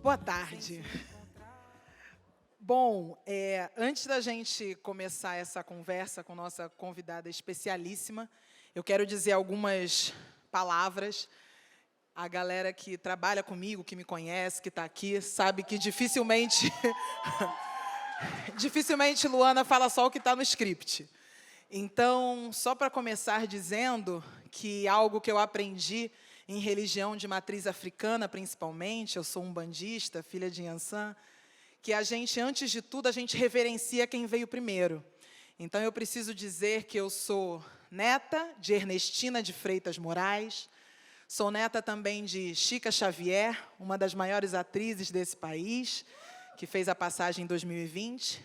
Boa tarde. Bom, antes da gente começar essa conversa com nossa convidada especialíssima, eu quero dizer algumas palavras. A galera que trabalha comigo, que me conhece, que está aqui, sabe que dificilmente Luana fala só o que está no script. Então, só para começar dizendo que algo que eu aprendi em religião de matriz africana, principalmente, eu sou umbandista, filha de Yansan, que a gente, antes de tudo, a gente reverencia quem veio primeiro. Então, eu preciso dizer que eu sou neta de Ernestina de Freitas Moraes, sou neta também de Chica Xavier, uma das maiores atrizes desse país, que fez a passagem em 2020.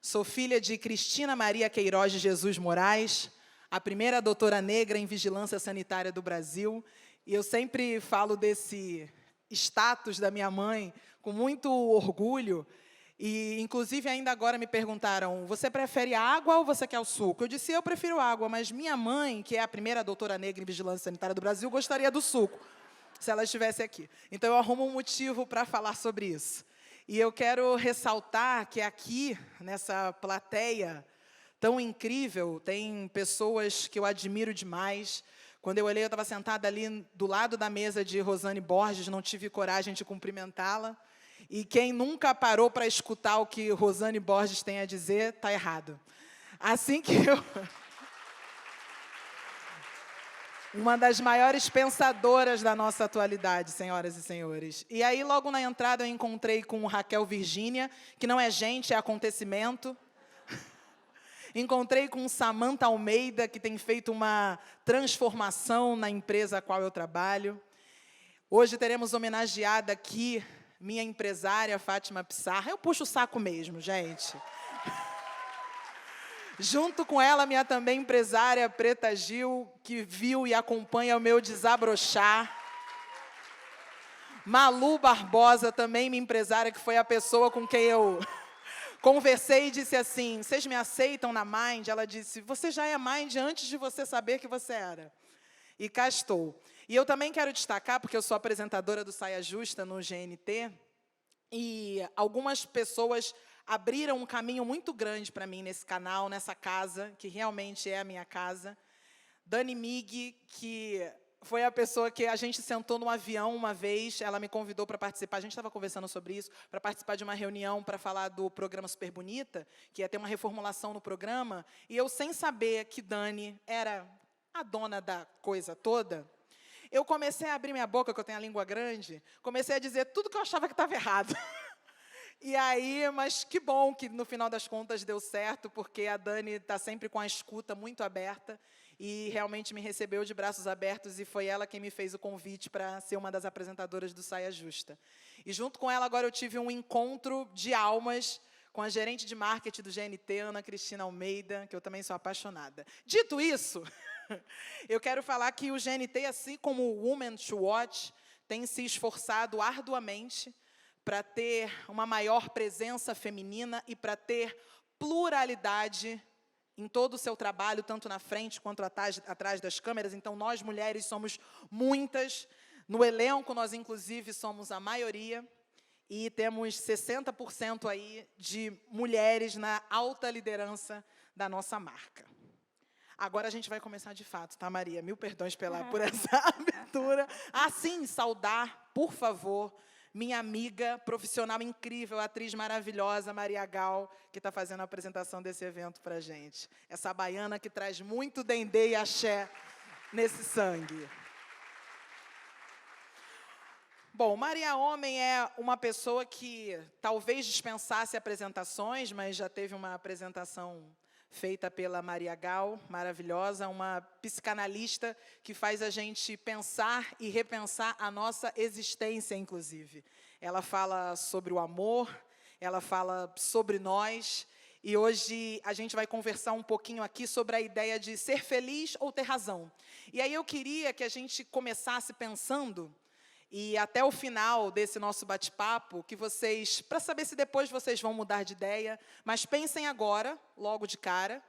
Sou filha de Cristina Maria Queiroz de Jesus Moraes, a primeira doutora negra em vigilância sanitária do Brasil. E eu sempre falo desse status da minha mãe com muito orgulho. E, inclusive, ainda agora me perguntaram, você prefere a água ou você quer o suco? Eu disse, eu prefiro água, mas minha mãe, que é a primeira doutora negra em vigilância sanitária do Brasil, gostaria do suco, se ela estivesse aqui. Então, eu arrumo um motivo para falar sobre isso. E eu quero ressaltar que aqui, nessa plateia tão incrível, tem pessoas que eu admiro demais. Quando eu olhei, eu estava sentada ali do lado da mesa de Rosane Borges, não tive coragem de cumprimentá-la. E quem nunca parou para escutar o que Rosane Borges tem a dizer, está errado. Assim que eu... Uma das maiores pensadoras da nossa atualidade, senhoras e senhores. E aí, logo na entrada, eu encontrei com Raquel Virgínia, que não é gente, é acontecimento. Encontrei com Samantha Almeida, que tem feito uma transformação na empresa a qual eu trabalho. Hoje teremos homenageada aqui minha empresária, Fátima Pissarra. Eu puxo o saco mesmo, gente. Junto com ela, minha também empresária, Preta Gil, que viu e acompanha o meu desabrochar. Malu Barbosa, também minha empresária, que foi a pessoa com quem eu conversei e disse assim, vocês me aceitam na Mind? Ela disse, você já é Mind antes de você saber que você era. E cá estou. E eu também quero destacar, porque eu sou apresentadora do Saia Justa no GNT, e algumas pessoas abriram um caminho muito grande para mim nesse canal, nessa casa, que realmente é a minha casa. Dani Mig, que foi a pessoa que a gente sentou no avião uma vez, ela me convidou para participar, a gente estava conversando sobre isso, para participar de uma reunião para falar do programa Super Bonita, que ia ter uma reformulação no programa, e eu, sem saber que Dani era a dona da coisa toda, eu comecei a abrir minha boca, que eu tenho a língua grande, comecei a dizer tudo que eu achava que estava errado. E aí, mas que bom que no final das contas deu certo, porque a Dani está sempre com a escuta muito aberta e realmente me recebeu de braços abertos e foi ela quem me fez o convite para ser uma das apresentadoras do Saia Justa. E junto com ela agora eu tive um encontro de almas com a gerente de marketing do GNT, Ana Cristina Almeida, que eu também sou apaixonada. Dito isso, eu quero falar que o GNT, assim como o Women to Watch, tem se esforçado arduamente para ter uma maior presença feminina e para ter pluralidade em todo o seu trabalho, tanto na frente quanto atrás das câmeras. Então, nós, mulheres, somos muitas. No elenco, nós, inclusive, somos a maioria. E temos 60% aí de mulheres na alta liderança da nossa marca. Agora a gente vai começar de fato, tá, Maria? Mil perdões por essa abertura. Assim, saudar, por favor, minha amiga profissional incrível, atriz maravilhosa, Maria Gal, que está fazendo a apresentação desse evento para a gente. Essa baiana que traz muito dendê e axé nesse sangue. Bom, Maria Homem é uma pessoa que talvez dispensasse apresentações, mas já teve uma apresentação feita pela Maria Gal, maravilhosa, uma psicanalista que faz a gente pensar e repensar a nossa existência, inclusive. Ela fala sobre o amor, ela fala sobre nós, e hoje a gente vai conversar um pouquinho aqui sobre a ideia de ser feliz ou ter razão. E aí eu queria que a gente começasse pensando, e até o final desse nosso bate-papo, que vocês, para saber se depois vocês vão mudar de ideia, mas pensem agora, logo de cara,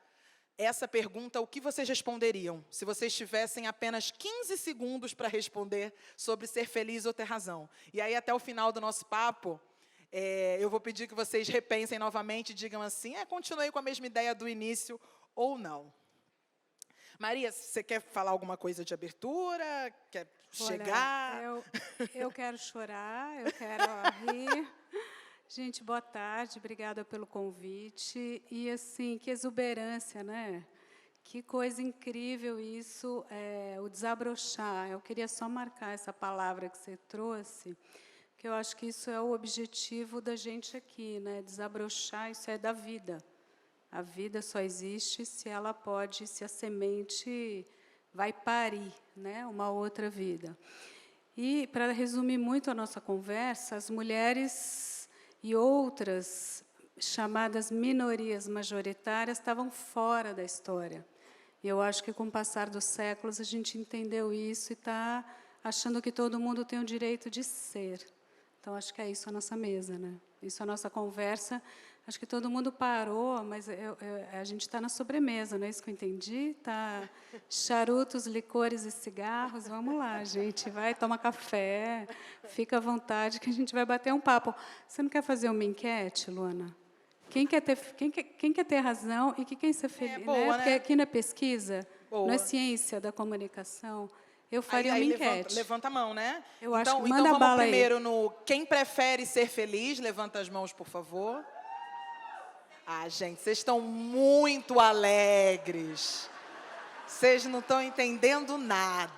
essa pergunta, o que vocês responderiam se vocês tivessem apenas 15 segundos para responder sobre ser feliz ou ter razão? E aí, até o final do nosso papo, eu vou pedir que vocês repensem novamente e digam assim, continuei com a mesma ideia do início ou não. Maria, você quer falar alguma coisa de abertura? Quer chegar? Eu quero chorar, eu quero rir. Gente, boa tarde, obrigada pelo convite. E, assim, que exuberância, né? Que coisa incrível isso, o desabrochar. Eu queria só marcar essa palavra que você trouxe, que eu acho que isso é o objetivo da gente aqui, né? Desabrochar, isso é da vida. A vida só existe se ela pode, se a semente vai parir, né? Uma outra vida. E, para resumir muito a nossa conversa, as mulheres e outras chamadas minorias majoritárias estavam fora da história. E eu acho que, com o passar dos séculos, a gente entendeu isso e está achando que todo mundo tem o direito de ser. Então, acho que é isso a nossa mesa, né? Isso a nossa conversa. Acho que todo mundo parou, mas a gente está na sobremesa, não é isso que eu entendi? Tá charutos, licores e cigarros. Vamos lá, gente, vai tomar café, fica à vontade que a gente vai bater um papo. Você não quer fazer uma enquete, Luana? Quem quer ter razão e quem quer ser feliz? Boa, né? Porque aqui na pesquisa, na ciência da comunicação, eu faria uma enquete. Levanta a mão, né? Eu acho que então manda vamos bala primeiro aí. no quem prefere ser feliz. Levanta as mãos, por favor. Gente, vocês estão muito alegres. Vocês não estão entendendo nada.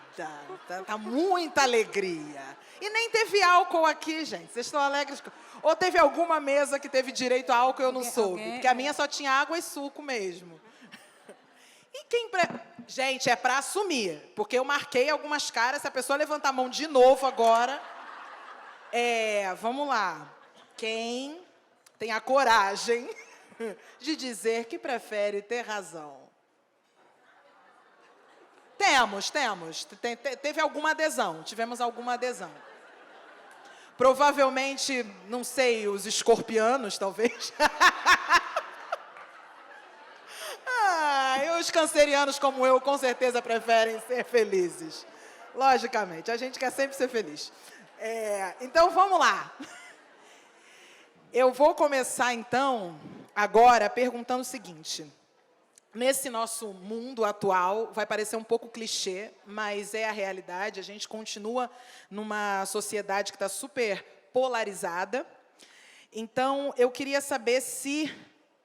Tá muita alegria. E nem teve álcool aqui, gente. Vocês estão alegres? Ou teve alguma mesa que teve direito a álcool e eu não soube? Porque a minha só tinha água e suco mesmo. E gente, é para assumir. Porque eu marquei algumas caras. Se a pessoa levantar a mão de novo agora... vamos lá. Quem tem a coragem de dizer que prefere ter razão? Temos. Teve alguma adesão. Tivemos alguma adesão. Provavelmente, não sei, os escorpianos, talvez. E os cancerianos, como eu, com certeza preferem ser felizes. Logicamente, a gente quer sempre ser feliz. Então, vamos lá. Eu vou começar, então, agora, perguntando o seguinte. Nesse nosso mundo atual, vai parecer um pouco clichê, mas é a realidade. A gente continua numa sociedade que está super polarizada. Então, eu queria saber se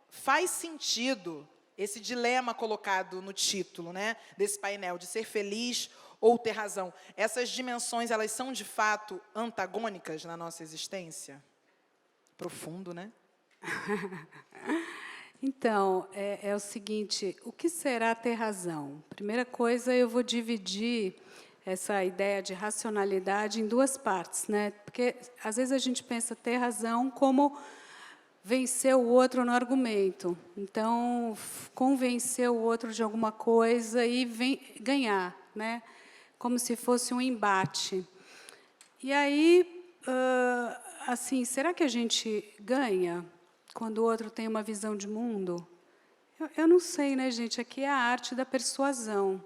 faz sentido esse dilema colocado no título, né, desse painel, de ser feliz ou ter razão. Essas dimensões, elas são, de fato, antagônicas na nossa existência? Profundo, né? Então, é o seguinte, o que será ter razão? Primeira coisa, eu vou dividir essa ideia de racionalidade em duas partes, né? Porque, às vezes, a gente pensa ter razão como vencer o outro no argumento. Então, convencer o outro de alguma coisa e ganhar, né? Como se fosse um embate. E aí, assim, será que a gente ganha quando o outro tem uma visão de mundo? Eu não sei, né, gente? Aqui é a arte da persuasão.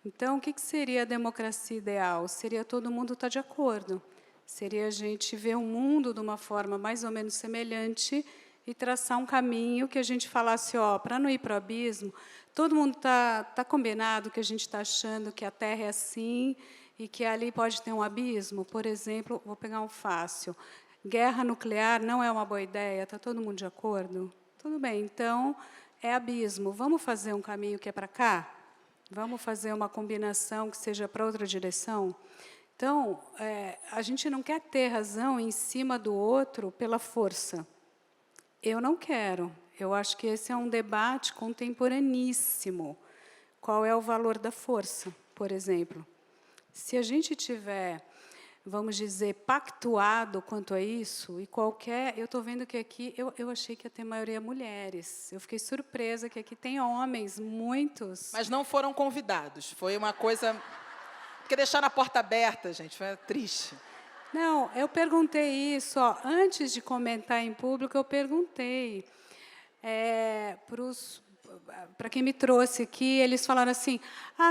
Então, o que seria a democracia ideal? Seria todo mundo estar de acordo. Seria a gente ver o mundo de uma forma mais ou menos semelhante e traçar um caminho que a gente falasse, para não ir para o abismo, todo mundo tá combinado que a gente está achando que a Terra é assim e que ali pode ter um abismo. Por exemplo, vou pegar um fácil. Guerra nuclear não é uma boa ideia, está todo mundo de acordo? Tudo bem, então, é abismo. Vamos fazer um caminho que é para cá? Vamos fazer uma combinação que seja para outra direção? Então, a gente não quer ter razão em cima do outro pela força. Eu não quero. Eu acho que esse é um debate contemporaníssimo. Qual é o valor da força, por exemplo? Se a gente tiver, vamos dizer, pactuado quanto a isso, e qualquer... Eu estou vendo que aqui, eu achei que ia ter maioria mulheres. Eu fiquei surpresa que aqui tem homens, muitos. Mas não foram convidados. Foi uma coisa... Porque deixaram a porta aberta, gente, foi triste. Não, eu perguntei isso, antes de comentar em público, eu perguntei para quem me trouxe aqui, eles falaram assim,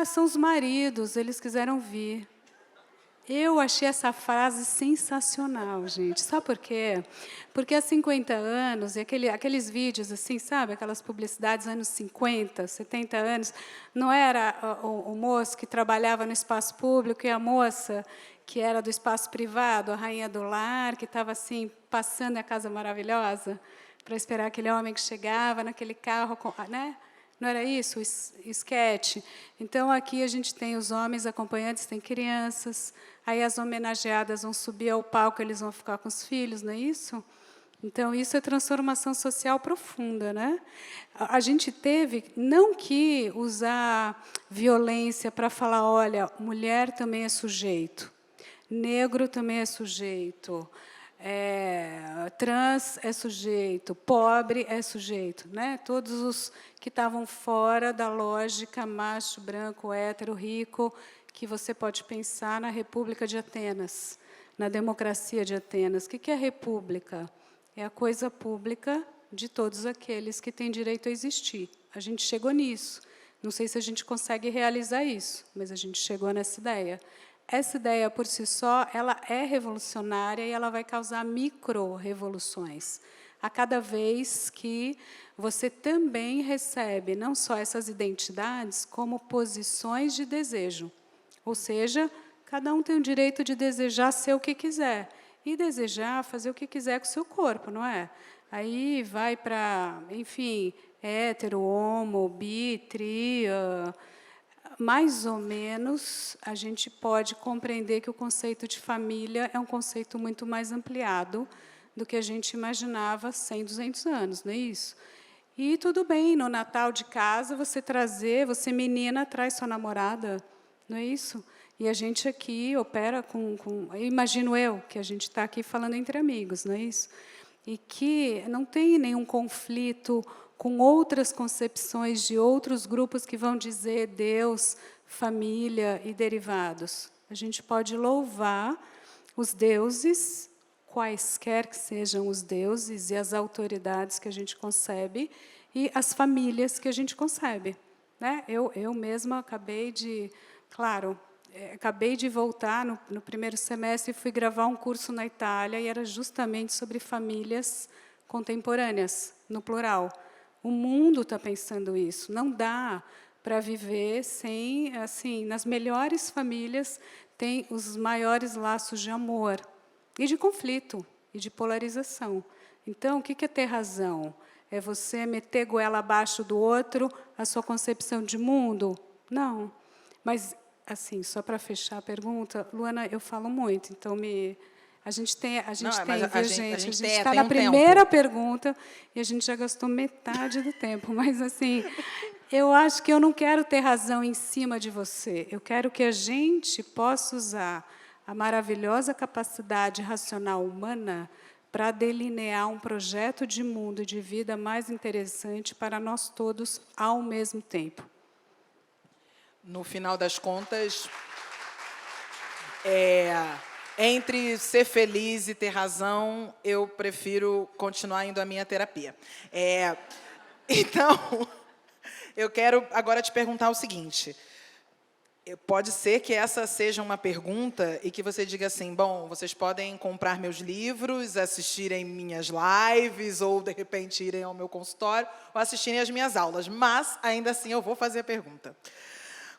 são os maridos, eles quiseram vir. Eu achei essa frase sensacional, gente. Sabe por quê? Porque há 50 anos, e aqueles vídeos, assim, sabe? Aquelas publicidades anos 50, 70 anos, não era o moço que trabalhava no espaço público e a moça que era do espaço privado, a rainha do lar, que estava, assim, passando a casa maravilhosa para esperar aquele homem que chegava naquele carro, né? Não era isso, o esquete? Então, aqui a gente tem os homens acompanhantes, tem crianças, aí as homenageadas vão subir ao palco, eles vão ficar com os filhos, não é isso? Então, isso é transformação social profunda, né? A gente teve, não que usar violência para falar, olha, mulher também é sujeito, negro também é sujeito, trans é sujeito, pobre é sujeito, né? Todos os que estavam fora da lógica macho, branco, hétero, rico, que você pode pensar na República de Atenas, na democracia de Atenas. O que é a República? É a coisa pública de todos aqueles que têm direito a existir. A gente chegou nisso. Não sei se a gente consegue realizar isso, mas a gente chegou nessa ideia. Essa ideia, por si só, ela é revolucionária e ela vai causar micro-revoluções. A cada vez que você também recebe não só essas identidades, como posições de desejo. Ou seja, cada um tem o direito de desejar ser o que quiser. E desejar fazer o que quiser com o seu corpo, não é? Aí vai para, enfim, hétero, homo, bi, tri... mais ou menos, a gente pode compreender que o conceito de família é um conceito muito mais ampliado do que a gente imaginava 100, 200 anos, não é isso? E tudo bem, no Natal de casa, você menina, traz sua namorada, não é isso? E a gente aqui opera imagino eu, que a gente está aqui falando entre amigos, não é isso? E que não tem nenhum conflito com outras concepções de outros grupos que vão dizer Deus, família e derivados. A gente pode louvar os deuses, quaisquer que sejam os deuses, e as autoridades que a gente concebe, e as famílias que a gente concebe. Né? Eu mesma acabei de voltar no primeiro semestre e fui gravar um curso na Itália, e era justamente sobre famílias contemporâneas, no plural. O mundo está pensando isso. Não dá para viver sem, assim, nas melhores famílias tem os maiores laços de amor e de conflito e de polarização. Então, o que é ter razão? É você meter goela abaixo do outro a sua concepção de mundo? Não. Mas, assim, só para fechar a pergunta, Luana, eu falo muito, então a gente tem, viu, gente? A gente está na primeira pergunta e a gente já gastou metade do tempo. Mas, assim, eu acho que eu não quero ter razão em cima de você. Eu quero que a gente possa usar a maravilhosa capacidade racional humana para delinear um projeto de mundo e de vida mais interessante para nós todos ao mesmo tempo. No final das contas, entre ser feliz e ter razão, eu prefiro continuar indo à minha terapia. Então, eu quero agora te perguntar o seguinte. Pode ser que essa seja uma pergunta e que você diga assim, bom, vocês podem comprar meus livros, assistirem minhas lives, ou, de repente, irem ao meu consultório, ou assistirem às minhas aulas. Mas, ainda assim, eu vou fazer a pergunta.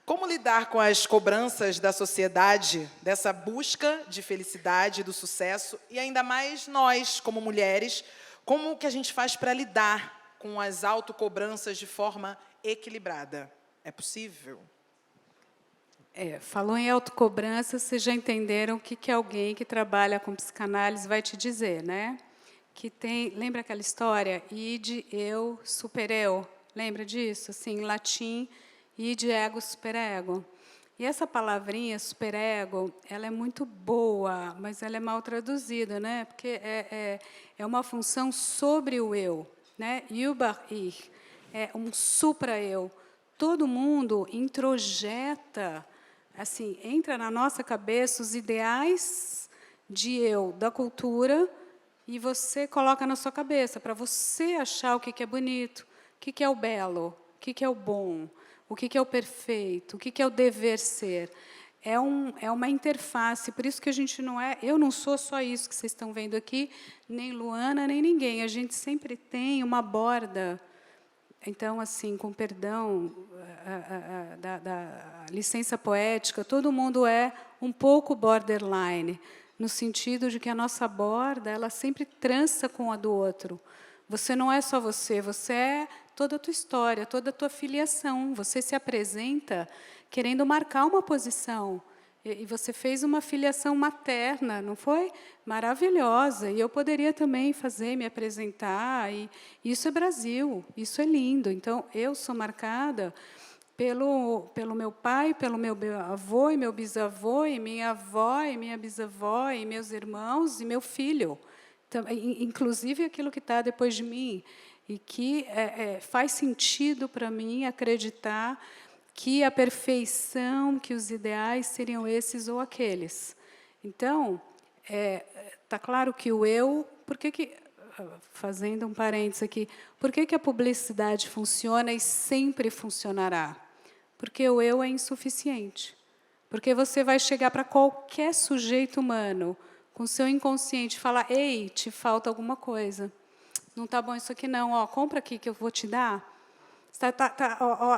Como lidar com as cobranças da sociedade, dessa busca de felicidade, do sucesso, e ainda mais nós, como mulheres, como que a gente faz para lidar com as autocobranças de forma equilibrada? É possível? Falou em autocobrança, vocês já entenderam o que alguém que trabalha com psicanálise vai te dizer, né? Que tem, lembra aquela história? Id, eu, supereu. Lembra disso? Assim, em latim, id, ego, superego. E essa palavrinha, superego, ela é muito boa, mas ela é mal traduzida, né? Porque é uma função sobre o eu, né? Über-ich, é um supra-eu. Todo mundo introjeta, assim, entra na nossa cabeça os ideais de eu da cultura e você coloca na sua cabeça para você achar o que é bonito, o que é o belo. o que é o bom, o que é o perfeito, o que é o dever ser. É uma interface, por isso que a gente não é... Eu não sou só isso que vocês estão vendo aqui, nem Luana, nem ninguém. A gente sempre tem uma borda. Então, assim, com perdão da licença poética, todo mundo é um pouco borderline, no sentido de que a nossa borda ela sempre trança com a do outro. Você não é só você, você é toda a tua história, toda a tua filiação. Você se apresenta querendo marcar uma posição. E você fez uma filiação materna, não foi? Maravilhosa. E eu poderia também fazer, me apresentar. E isso é Brasil, isso é lindo. Então, eu sou marcada pelo meu pai, pelo meu avô e meu bisavô, e minha avó e minha bisavó, e meus irmãos e meu filho. Inclusive aquilo que está depois de mim. E que faz sentido para mim acreditar que a perfeição, que os ideais seriam esses ou aqueles. Então, está claro que o eu... fazendo um parênteses aqui, por que a publicidade funciona e sempre funcionará? Porque o eu é insuficiente. Porque você vai chegar para qualquer sujeito humano, com seu inconsciente, e falar, ei, te falta alguma coisa. Não está bom isso aqui, não. Ó, compra aqui que eu vou te dar.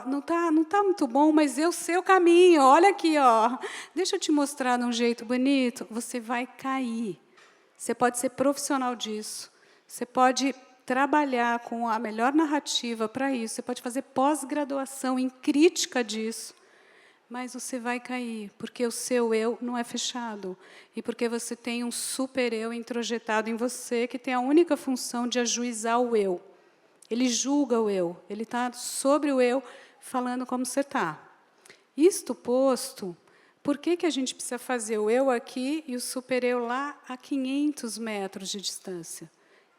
Não tá muito bom, mas eu sei o caminho. Olha aqui, ó. Deixa eu te mostrar de um jeito bonito. Você vai cair. Você pode ser profissional disso. Você pode trabalhar com a melhor narrativa para isso. Você pode fazer pós-graduação em crítica disso. Mas você vai cair, porque o seu eu não é fechado. E porque você tem um super-eu introjetado em você, que tem a única função de ajuizar o eu. Ele julga o eu, ele está sobre o eu, falando como você está. Isto posto, por que a gente precisa fazer o eu aqui e o super-eu lá a 500 metros de distância?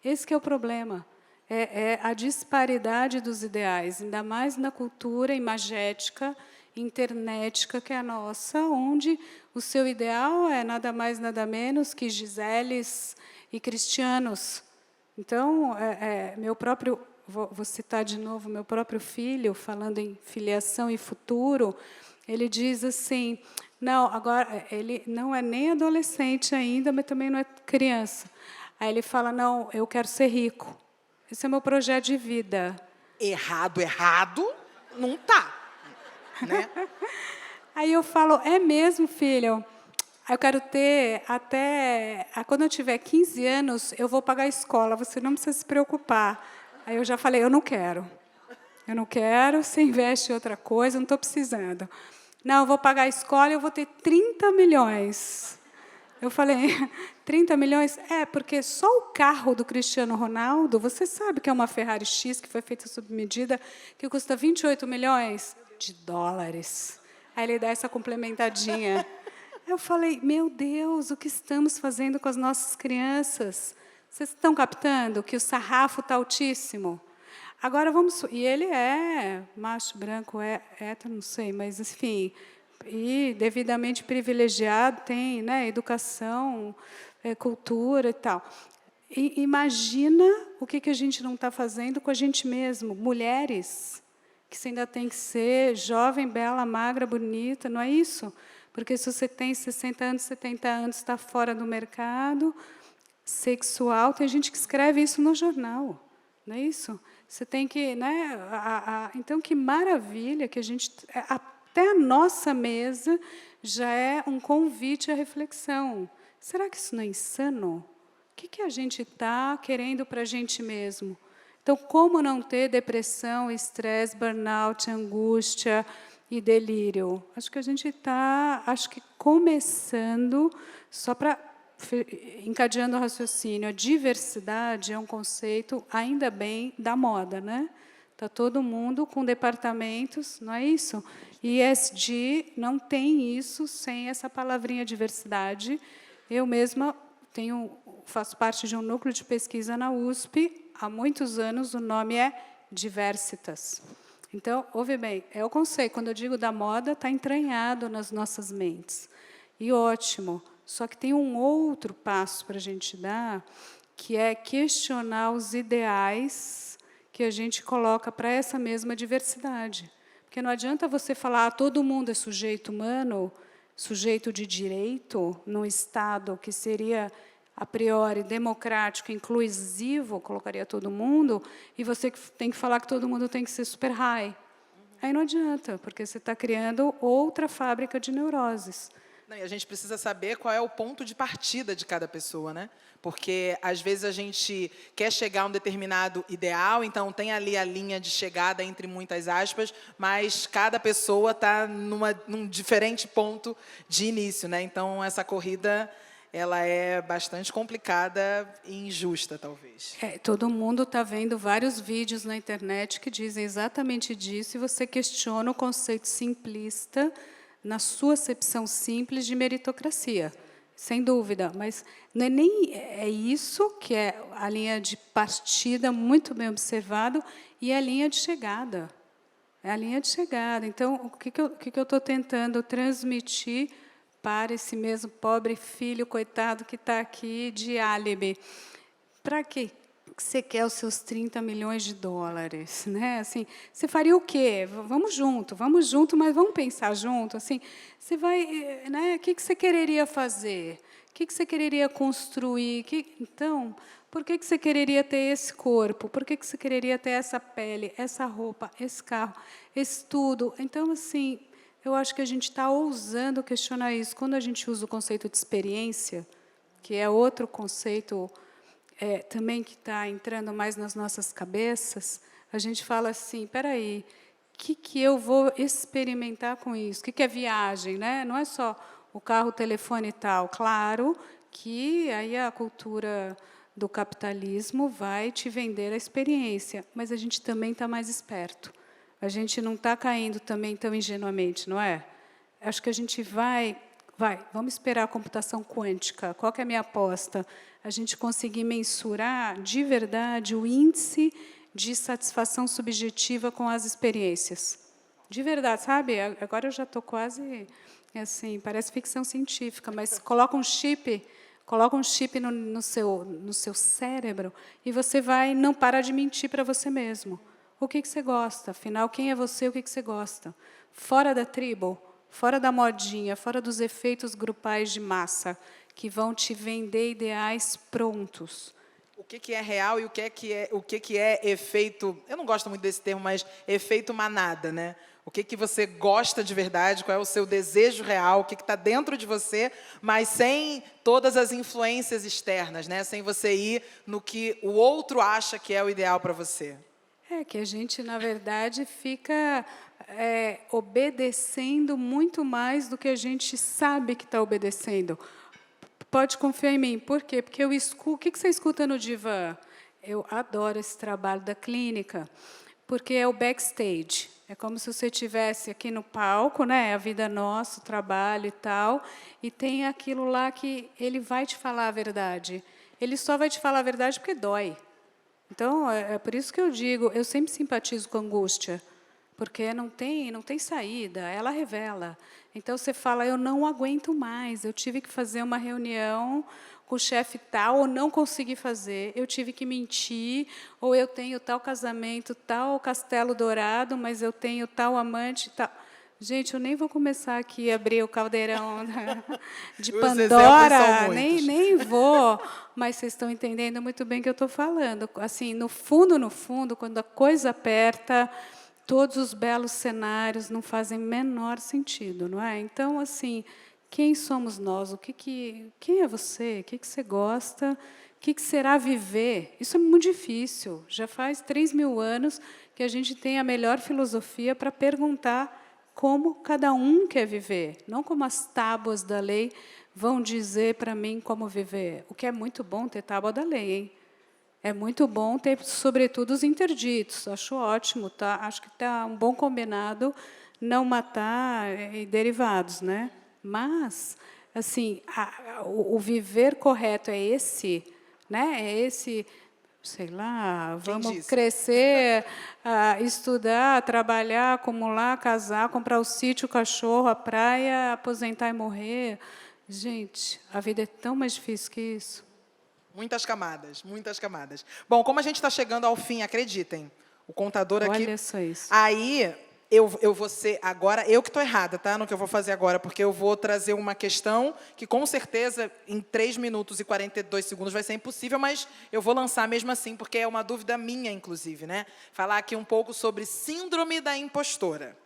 Esse que é o problema. É a disparidade dos ideais, ainda mais na cultura imagética, internética que é a nossa, onde o seu ideal é nada mais, nada menos que Giseles e Cristianos. Então, meu próprio... Vou citar de novo meu próprio filho, falando em filiação e futuro, ele diz assim, não, agora, ele não é nem adolescente ainda, mas também não é criança. Aí ele fala, não, eu quero ser rico. Esse é meu projeto de vida. Errado, não tá. Né? Aí eu falo, é mesmo, filho? Eu quero ter até... Quando eu tiver 15 anos, eu vou pagar a escola, você não precisa se preocupar. Aí eu já falei, eu não quero, você investe em outra coisa, eu não estou precisando. Não, eu vou pagar a escola e eu vou ter 30 milhões. Eu falei, 30 milhões? Porque só o carro do Cristiano Ronaldo, você sabe que é uma Ferrari X, que foi feita sob medida, que custa 28 milhões de dólares. Aí ele dá essa complementadinha. Eu falei, meu Deus, o que estamos fazendo com as nossas crianças? Vocês estão captando que o sarrafo está altíssimo? Agora vamos... E ele é macho, branco, hétero, não sei, mas, enfim, e devidamente privilegiado, tem, né, educação, cultura e tal. E imagina o que a gente não está fazendo com a gente mesmo. Mulheres, que você ainda tem que ser jovem, bela, magra, bonita, não é isso? Porque se você tem 60 anos, 70 anos, está fora do mercado... sexual, tem gente que escreve isso no jornal, não é isso? Você tem que, né? Então, que maravilha que a gente, até a nossa mesa já é um convite à reflexão. Será que isso não é insano? O que a gente está querendo para a gente mesmo? Então, como não ter depressão, estresse, burnout, angústia e delírio? Acho que a gente está, começando, só para encadeando o raciocínio, a diversidade é um conceito, ainda bem, da moda, né? Está todo mundo com departamentos, não é isso? E ESG não tem isso sem essa palavrinha diversidade. Eu mesma faço parte de um núcleo de pesquisa na USP, há muitos anos, o nome é Diversitas. Então, ouve bem, é o conceito, quando eu digo da moda, está entranhado nas nossas mentes. E ótimo. Só que tem um outro passo para a gente dar, que é questionar os ideais que a gente coloca para essa mesma diversidade. Porque não adianta você falar todo mundo é sujeito humano, sujeito de direito, num Estado que seria, a priori, democrático, inclusivo, colocaria todo mundo, e você tem que falar que todo mundo tem que ser super high. Aí não adianta, porque você está criando outra fábrica de neuroses. Não, e a gente precisa saber qual é o ponto de partida de cada pessoa, né? Porque, às vezes, a gente quer chegar a um determinado ideal, então tem ali a linha de chegada, entre muitas aspas, mas cada pessoa está num diferente ponto de início, né? Então, essa corrida ela é bastante complicada e injusta, talvez. Todo mundo está vendo vários vídeos na internet que dizem exatamente disso, e você questiona o conceito simplista, na sua acepção simples de meritocracia, sem dúvida. Mas não é nem isso que é a linha de partida, muito bem observado, e a linha de chegada. É a linha de chegada. Então, o que eu estou tentando transmitir para esse mesmo pobre filho, coitado, que está aqui de álibi? Para quê? Você quer os seus 30 milhões de dólares, né? Assim, você faria o quê? Vamos junto, mas vamos pensar junto. Assim, você vai, né? O que você quereria fazer? O que você quereria construir? Então, por que você quereria ter esse corpo? Por que você quereria ter essa pele, essa roupa, esse carro, esse tudo? Então, assim, eu acho que a gente está ousando questionar isso. Quando a gente usa o conceito de experiência, que é outro conceito também que está entrando mais nas nossas cabeças, a gente fala assim, espera aí, o que eu vou experimentar com isso? O que é viagem? Né? Não é só o carro, o telefone e tal. Claro que aí a cultura do capitalismo vai te vender a experiência, mas a gente também está mais esperto. A gente não está caindo também tão ingenuamente, não é? Acho que a gente vamos esperar a computação quântica. Qual que é a minha aposta? A gente conseguir mensurar, de verdade, o índice de satisfação subjetiva com as experiências. De verdade, sabe? Agora eu já estou quase, assim, parece ficção científica, mas coloca um chip no seu cérebro e você vai não parar de mentir para você mesmo. O que você gosta? Afinal, quem é você? O que você gosta? Fora da tribo, fora da modinha, fora dos efeitos grupais de massa, que vão te vender ideais prontos. O que é real e o que é efeito... Eu não gosto muito desse termo, mas efeito manada, né? O que você gosta de verdade, qual é o seu desejo real, o que está dentro de você, mas sem todas as influências externas, né? Sem você ir no que o outro acha que é o ideal para você. Que a gente, na verdade, fica obedecendo muito mais do que a gente sabe que está obedecendo. Pode confiar em mim. Por quê? Porque eu escuto... O que você escuta no divã? Eu adoro esse trabalho da clínica, porque é o backstage. É como se você estivesse aqui no palco, né? A vida nossa, o trabalho e tal, e tem aquilo lá que ele vai te falar a verdade. Ele só vai te falar a verdade porque dói. Então, é por isso que eu digo, eu sempre simpatizo com a angústia, porque não tem saída, ela revela. Então, você fala, eu não aguento mais, eu tive que fazer uma reunião com o chefe tal, ou não consegui fazer, eu tive que mentir, ou eu tenho tal casamento, tal castelo dourado, mas eu tenho tal amante, tal... Gente, eu nem vou começar aqui a abrir o caldeirão de Pandora, nem vou, mas vocês estão entendendo muito bem o que eu estou falando. Assim, no fundo, quando a coisa aperta, todos os belos cenários não fazem menor sentido, não é? Então, assim, quem somos nós? Quem é você? O que você gosta? O que será viver? Isso é muito difícil. Já faz 3.000 anos que a gente tem a melhor filosofia para perguntar como cada um quer viver, não como as tábuas da lei vão dizer para mim como viver. O que é muito bom ter tábua da lei, hein? É muito bom ter, sobretudo, os interditos. Acho ótimo, tá? Acho que está um bom combinado não matar e derivados, né? Mas, assim, o viver correto é esse, né? É esse, sei lá, vamos crescer, estudar, trabalhar, acumular, casar, comprar o sítio, o cachorro, a praia, aposentar e morrer. Gente, a vida é tão mais difícil que isso. Muitas camadas, muitas camadas. Bom, como a gente está chegando ao fim, acreditem, o contador aqui... Olha só isso. Aí, eu vou ser agora... Eu que estou errada, tá? No que eu vou fazer agora, porque eu vou trazer uma questão que, com certeza, em 3 minutos e 42 segundos vai ser impossível, mas eu vou lançar mesmo assim, porque é uma dúvida minha, inclusive, né? Falar aqui um pouco sobre síndrome da impostora.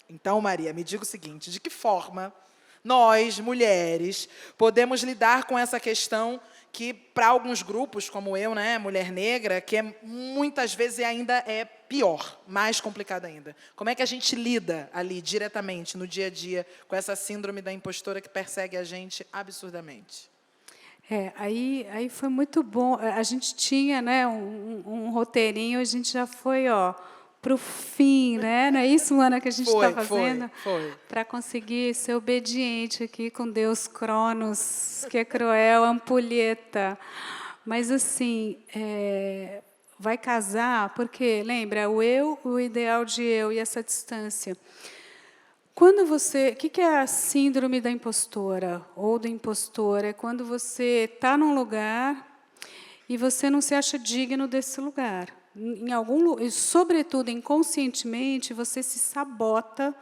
Então, Maria, me diga o seguinte, de que forma nós, mulheres, podemos lidar com essa questão que, para alguns grupos, como eu, né, mulher negra, que muitas vezes ainda é pior, mais complicado ainda. Como é que a gente lida ali, diretamente, no dia a dia, com essa síndrome da impostora que persegue a gente absurdamente? Aí foi muito bom. A gente tinha, né, um roteirinho, a gente já foi, para o fim, né? Não é isso, Luana, que a gente está fazendo? Foi. Para conseguir ser obediente aqui com Deus Cronos, que é cruel, ampulheta. Mas, assim, vai casar, porque, lembra, o eu, o ideal de eu e essa distância. Quando você... O que é a síndrome da impostora ou do impostor? É quando você está num lugar e você não se acha digno desse lugar. E, sobretudo, inconscientemente, você se sabota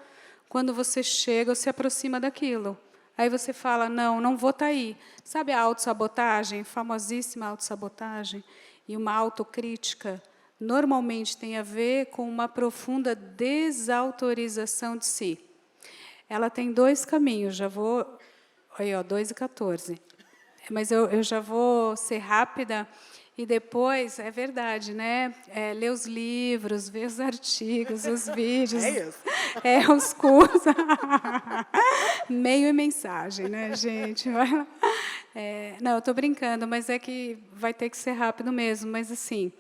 quando você chega ou se aproxima daquilo. Aí você fala, não vou estar aí. Sabe a autossabotagem, famosíssima autossabotagem? E uma autocrítica, normalmente tem a ver com uma profunda desautorização de si. Ela tem 2 caminhos, já vou... Olha, 2:14. Mas eu já vou ser rápida, e depois, é verdade, né? Ler os livros, ver os artigos, os vídeos. É isso. Os cursos. Meio e mensagem, né, gente? Não, eu estou brincando, mas é que vai ter que ser rápido mesmo. Mas, assim,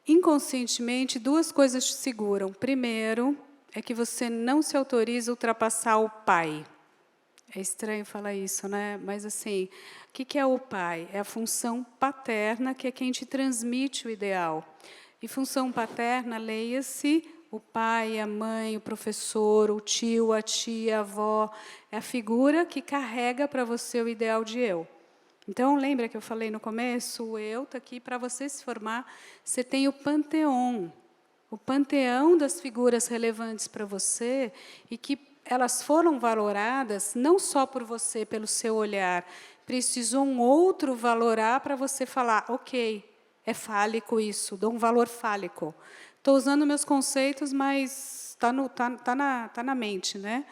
inconscientemente, 2 coisas te seguram. Primeiro, é que você não se autoriza a ultrapassar o pai. É estranho falar isso, né? Mas, assim, o que é o pai? É a função paterna, que é quem te transmite o ideal. E função paterna, leia-se o pai, a mãe, o professor, o tio, a tia, a avó. É a figura que carrega para você o ideal de eu. Então, lembra que eu falei no começo? O eu está aqui para você se formar. Você tem o panteão. O panteão das figuras relevantes para você e que elas foram valoradas não só por você, pelo seu olhar, precisou um outro valorar para você falar, ok, é fálico isso, dou um valor fálico. Estou usando meus conceitos, mas tá na mente, né?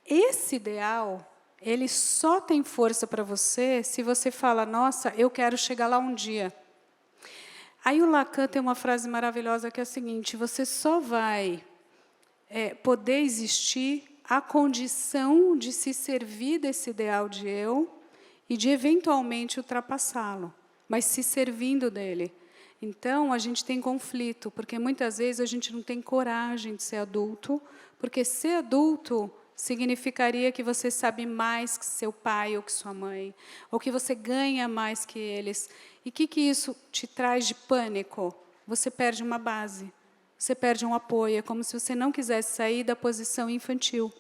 Esse ideal, ele só tem força para você se você fala, nossa, eu quero chegar lá um dia. Aí o Lacan tem uma frase maravilhosa que é a seguinte, você só vai poder existir à condição de se servir desse ideal de eu e de, eventualmente, ultrapassá-lo, mas se servindo dele. Então, a gente tem conflito, porque, muitas vezes, a gente não tem coragem de ser adulto, porque ser adulto significaria que você sabe mais que seu pai ou que sua mãe, ou que você ganha mais que eles. E o que isso te traz de pânico? Você perde uma base, você perde um apoio, é como se você não quisesse sair da posição infantil.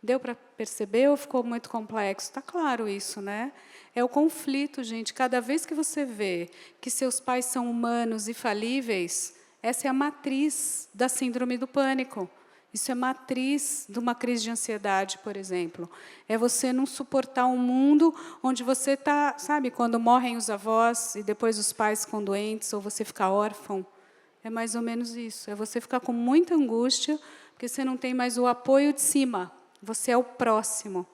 Deu para perceber ou ficou muito complexo? Está claro isso, né? É o conflito, gente. Cada vez que você vê que seus pais são humanos e falíveis, essa é a matriz da síndrome do pânico. Isso é matriz de uma crise de ansiedade, por exemplo. É você não suportar um mundo onde você está... Sabe, quando morrem os avós e depois os pais ficam doentes, ou você fica órfão? É mais ou menos isso. É você ficar com muita angústia, porque você não tem mais o apoio de cima. Você é o próximo.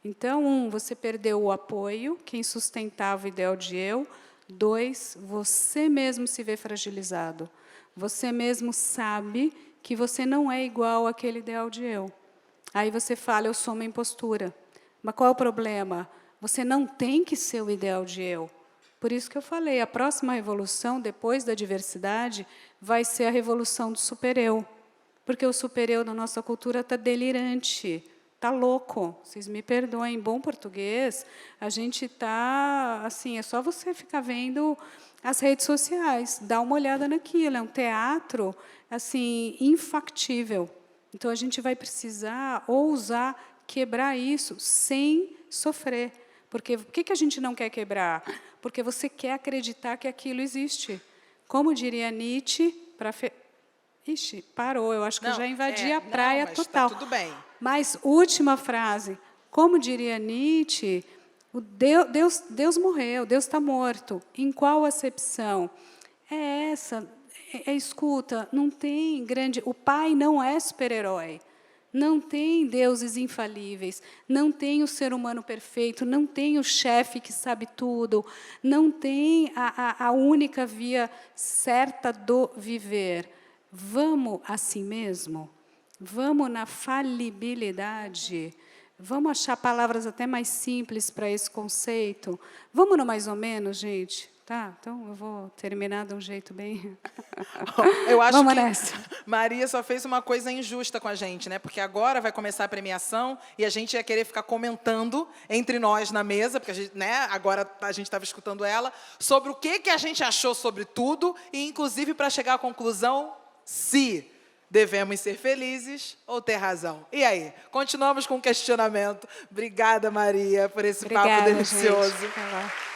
Então, você perdeu o apoio, quem sustentava o ideal de eu. 2, você mesmo se vê fragilizado. Você mesmo sabe que você não é igual àquele ideal de eu. Aí você fala, eu sou uma impostura. Mas qual é o problema? Você não tem que ser o ideal de eu. Por isso que eu falei, a próxima revolução, depois da diversidade, vai ser a revolução do super-eu. Porque o super-eu da nossa cultura está delirante, está louco. Vocês me perdoem, em bom português, a gente está... Assim, é só você ficar vendo as redes sociais, dá uma olhada naquilo, é um teatro assim, infactível. Então, a gente vai precisar ousar quebrar isso sem sofrer. Porque por que a gente não quer quebrar? Porque você quer acreditar que aquilo existe. Como diria Nietzsche, Ixi, parou, eu acho que eu já invadi a praia mas total. Tá tudo bem. Mas, última frase, como diria Nietzsche, Deus morreu, Deus está morto. Em qual acepção? É essa, escuta, não tem grande... O Pai não é super-herói. Não tem deuses infalíveis, não tem o ser humano perfeito, não tem o chefe que sabe tudo, não tem a única via certa do viver. Vamos assim mesmo? Vamos na falibilidade? Vamos achar palavras até mais simples para esse conceito? Vamos no mais ou menos, gente? Tá, então eu vou terminar de um jeito bem... Eu acho Vamos que nessa. Maria só fez uma coisa injusta com a gente, né? Porque agora vai começar a premiação e a gente ia querer ficar comentando entre nós na mesa, porque a gente, né, agora a gente estava escutando ela, sobre o que a gente achou sobre tudo, e inclusive para chegar à conclusão se devemos ser felizes ou ter razão. E aí? Continuamos com o questionamento. Obrigada, Maria, por esse papo delicioso. Gente.